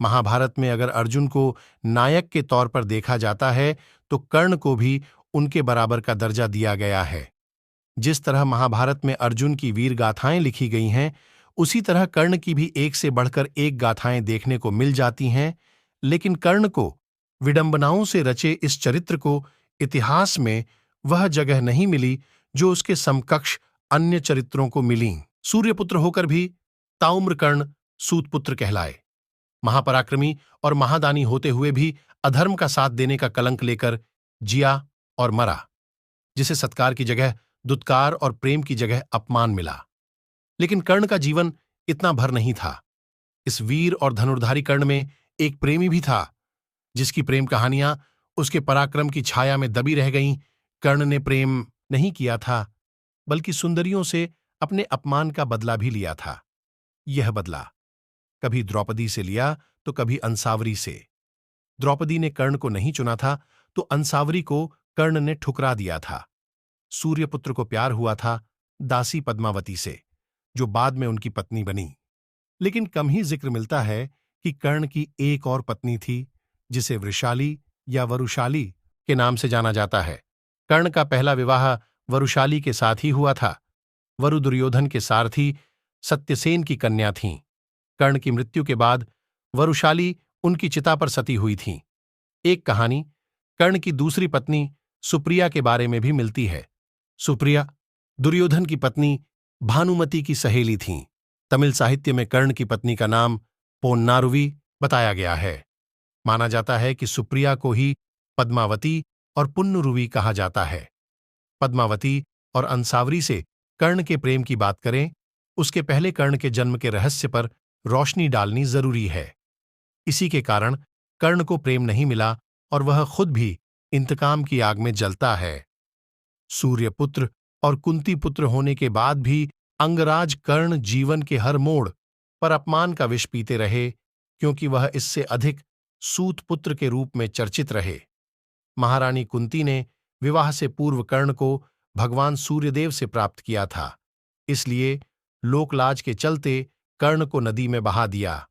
महाभारत में अगर अर्जुन को नायक के तौर पर देखा जाता है तो कर्ण को भी उनके बराबर का दर्जा दिया गया है। जिस तरह महाभारत में अर्जुन की वीर गाथाएं लिखी गई हैं, उसी तरह कर्ण की भी एक से बढ़कर एक गाथाएं देखने को मिल जाती हैं, लेकिन कर्ण को विडंबनाओं से रचे इस चरित्र को इतिहास में वह जगह नहीं मिली जो उसके समकक्ष अन्य चरित्रों को मिली। सूर्यपुत्र होकर भी ताउम्र कर्ण सूतपुत्र कहलाए। महापराक्रमी और महादानी होते हुए भी अधर्म का साथ देने का कलंक लेकर जिया और मरा, जिसे सत्कार की जगह दुत्कार और प्रेम की जगह अपमान मिला। लेकिन कर्ण का जीवन इतना भर नहीं था। इस वीर और धनुर्धारी कर्ण में एक प्रेमी भी था, जिसकी प्रेम कहानियां उसके पराक्रम की छाया में दबी रह गईं। कर्ण ने प्रेम नहीं किया था, बल्कि सुंदरियों से अपने अपमान का बदला भी लिया था। यह बदला कभी द्रौपदी से लिया तो कभी अंसावरी से। द्रौपदी ने कर्ण को नहीं चुना था तो अंसावरी को कर्ण ने ठुकरा दिया था। सूर्यपुत्र को प्यार हुआ था दासी पद्मावती से, जो बाद में उनकी पत्नी बनी। लेकिन कम ही जिक्र मिलता है कि कर्ण की एक और पत्नी थी, जिसे वृषाली या वरुशाली के नाम से जाना जाता है। कर्ण का पहला विवाह वरुशाली के साथ ही हुआ था। वरु दुर्योधन के सारथी सत्यसेन की कन्या थीं। कर्ण की मृत्यु के बाद वरुशाली उनकी चिता पर सती हुई थीं। एक कहानी कर्ण की दूसरी पत्नी सुप्रिया के बारे में भी मिलती है। सुप्रिया दुर्योधन की पत्नी भानुमति की सहेली थीं। तमिल साहित्य में कर्ण की पत्नी का नाम पोन्नारुवी बताया गया है। माना जाता है कि सुप्रिया को ही पद्मावती और पुन्नुरुवी कहा जाता है। पद्मावती और अंसावरी से कर्ण के प्रेम की बात करें, उसके पहले कर्ण के जन्म के रहस्य पर रोशनी डालनी जरूरी है। इसी के कारण कर्ण को प्रेम नहीं मिला और वह खुद भी इंतकाम की आग में जलता है। सूर्यपुत्र और कुंती पुत्र होने के बाद भी अंगराज कर्ण जीवन के हर मोड़ पर अपमान का विष पीते रहे, क्योंकि वह इससे अधिक सूतपुत्र के रूप में चर्चित रहे। महारानी कुंती ने विवाह से पूर्व कर्ण को भगवान सूर्यदेव से प्राप्त किया था, इसलिए लोकलाज के चलते कर्ण को नदी में बहा दिया।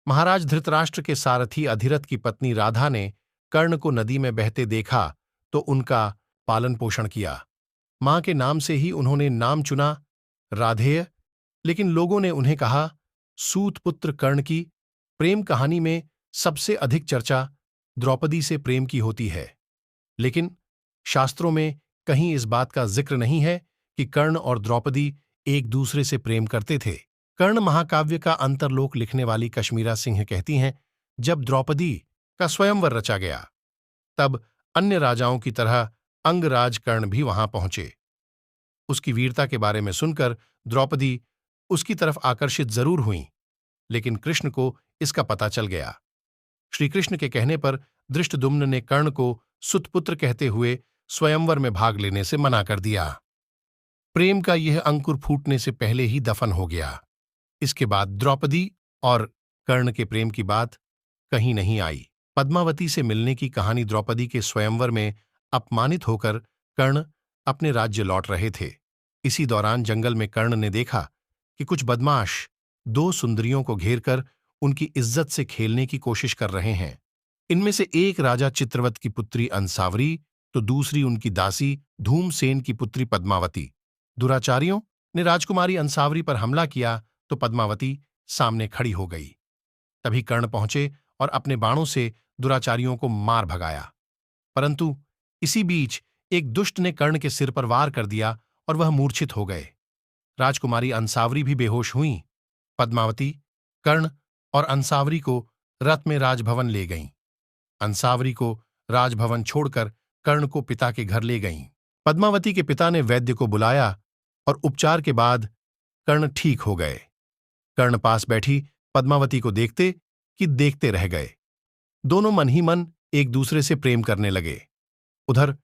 महाराज धृतराष्ट्र के सारथी अधिरथ की पत्नी राधा ने कर्ण को नदी में बहते देखा तो उनका पालन पोषण किया। मां के नाम से ही उन्होंने नाम चुना राधेय, लेकिन लोगों ने उन्हें कहा सूतपुत्र कर्ण की प्रेम कहानी में सबसे अधिक चर्चा द्रौपदी से प्रेम की होती है। लेकिन शास्त्रों में कहीं इस बात का जिक्र नहीं है कि कर्ण और द्रौपदी एक दूसरे से प्रेम करते थे। कर्ण महाकाव्य का अंतरलोक लिखने वाली कश्मीरा सिंह कहती हैं, जब द्रौपदी का स्वयंवर रचा गया तब अन्य राजाओं की तरह अंगराज कर्ण भी वहां पहुंचे। उसकी वीरता के बारे में सुनकर द्रौपदी उसकी तरफ आकर्षित जरूर हुईं, लेकिन कृष्ण को इसका पता चल गया। श्री कृष्ण के कहने पर धृष्टद्युम्न ने कर्ण को सुतपुत्र कहते हुए स्वयंवर में भाग लेने से मना कर दिया। प्रेम का यह अंकुर फूटने से पहले ही दफन हो गया। इसके बाद द्रौपदी और कर्ण के प्रेम की बात कहीं नहीं आई। पद्मावती से मिलने की कहानी द्रौपदी के स्वयंवर में अपमानित होकर कर्ण अपने राज्य लौट रहे थे। इसी दौरान जंगल में कर्ण ने देखा कि कुछ बदमाश दो सुंदरियों को घेरकर उनकी इज्जत से खेलने की कोशिश कर रहे हैं। इनमें से एक राजा चित्रवत की पुत्री अंसावरी तो दूसरी उनकी दासी धूमसेन की पुत्री पद्मावती। दुराचारियों ने राजकुमारी अंसावरी पर हमला किया तो पद्मावती सामने खड़ी हो गई। तभी कर्ण पहुंचे और अपने बाणों से दुराचारियों को मार भगाया, परंतु इसी बीच एक दुष्ट ने कर्ण के सिर पर वार कर दिया और वह मूर्छित हो गए। राजकुमारी अंसावरी भी बेहोश हुईं। पद्मावती कर्ण और अंसावरी को रथ में राजभवन ले गईं। अंसावरी को राजभवन छोड़कर कर्ण को पिता के घर ले गईं। पद्मावती के पिता ने वैद्य को बुलाया और उपचार के बाद कर्ण ठीक हो गए। कर्ण पास बैठी पद्मावती को देखते कि देखते रह गए। दोनों मन ही मन एक दूसरे से प्रेम करने लगे। उधर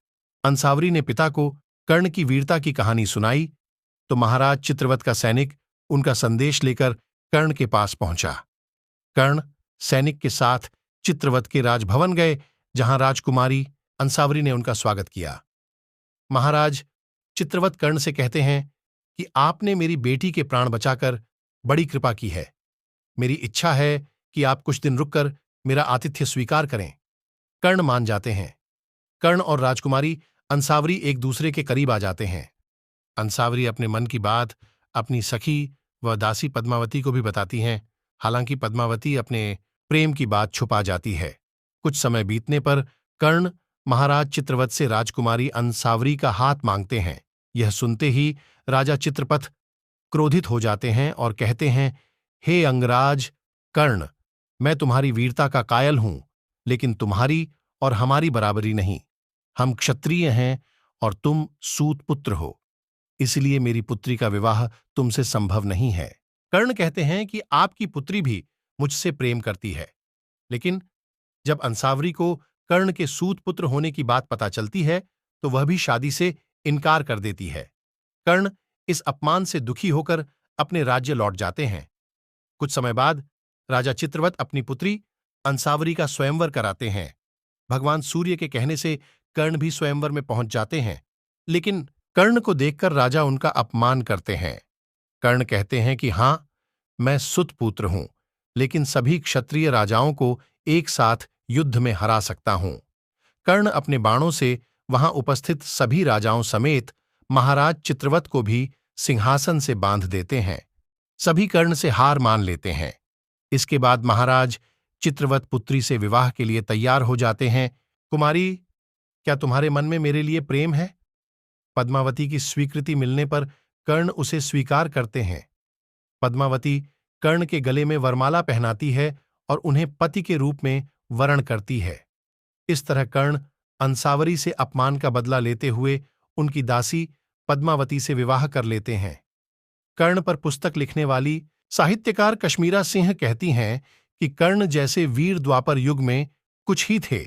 अंसावरी ने पिता को कर्ण की वीरता की कहानी सुनाई तो महाराज चित्रवत का सैनिक उनका संदेश लेकर कर्ण के पास पहुंचा। कर्ण सैनिक के साथ चित्रवत के राजभवन गए, जहां राजकुमारी अंसावरी ने उनका स्वागत किया। महाराज चित्रवत कर्ण से कहते हैं कि आपने मेरी बेटी के प्राण बचाकर बड़ी कृपा की है। मेरी इच्छा है कि आप कुछ दिन रुककर मेरा आतिथ्य स्वीकार करें। कर्ण मान जाते हैं। कर्ण और राजकुमारी अंसावरी एक दूसरे के करीब आ जाते हैं। अंसावरी अपने मन की बात अपनी सखी व दासी पद्मावती को भी बताती हैं। हालांकि पद्मावती अपने प्रेम की बात छुपा जाती है। कुछ समय बीतने पर कर्ण महाराज चित्रवत से राजकुमारी अंसावरी का हाथ मांगते हैं। यह सुनते ही राजा चित्रपथ क्रोधित हो जाते हैं और कहते हैं, हे अंगराज कर्ण, मैं तुम्हारी वीरता का कायल हूं, लेकिन तुम्हारी और हमारी बराबरी नहीं। हम क्षत्रिय हैं और तुम सूत पुत्र हो, इसलिए मेरी पुत्री का विवाह तुमसे संभव नहीं है। कर्ण कहते हैं कि आपकी पुत्री भी मुझसे प्रेम करती है। लेकिन जब अंसावरी को कर्ण के सूत पुत्र होने की बात पता चलती है तो वह भी शादी से इनकार कर देती है। कर्ण इस अपमान से दुखी होकर अपने राज्य लौट जाते हैं। कुछ समय बाद राजा चित्रवत अपनी पुत्री अंसावरी का स्वयंवर कराते हैं। भगवान सूर्य के कहने से कर्ण भी स्वयंवर में पहुंच जाते हैं, लेकिन कर्ण को देखकर राजा उनका अपमान करते हैं। कर्ण कहते हैं कि हां, मैं सुतपुत्र हूं, लेकिन सभी क्षत्रिय राजाओं को एक साथ युद्ध में हरा सकता हूं। कर्ण अपने बाणों से वहां उपस्थित सभी राजाओं समेत महाराज चित्रवत को भी सिंहासन से बांध देते हैं। सभी कर्ण से हार मान लेते हैं। इसके बाद महाराज चित्रवत पुत्री से विवाह के लिए तैयार हो जाते हैं। कुमारी, क्या तुम्हारे मन में मेरे लिए प्रेम है? पद्मावती की स्वीकृति मिलने पर कर्ण उसे स्वीकार करते हैं। पद्मावती कर्ण के गले में वरमाला पहनाती है और उन्हें पति के रूप में वरण करती है। इस तरह कर्ण अंसावरी से अपमान का बदला लेते हुए उनकी दासी पद्मावती से विवाह कर लेते हैं। कर्ण पर पुस्तक लिखने वाली साहित्यकार कश्मीरा सिंह कहती हैं कि कर्ण जैसे वीर द्वापर युग में कुछ ही थे,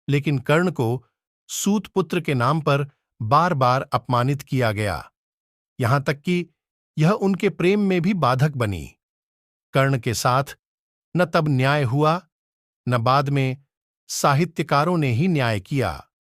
लेकिन कर्ण को सूतपुत्र के नाम पर बार बार अपमानित किया गया, यहां तक कि यह उनके प्रेम में भी बाधक बनी। कर्ण के साथ न तब न्याय हुआ, न बाद में साहित्यकारों ने ही न्याय किया।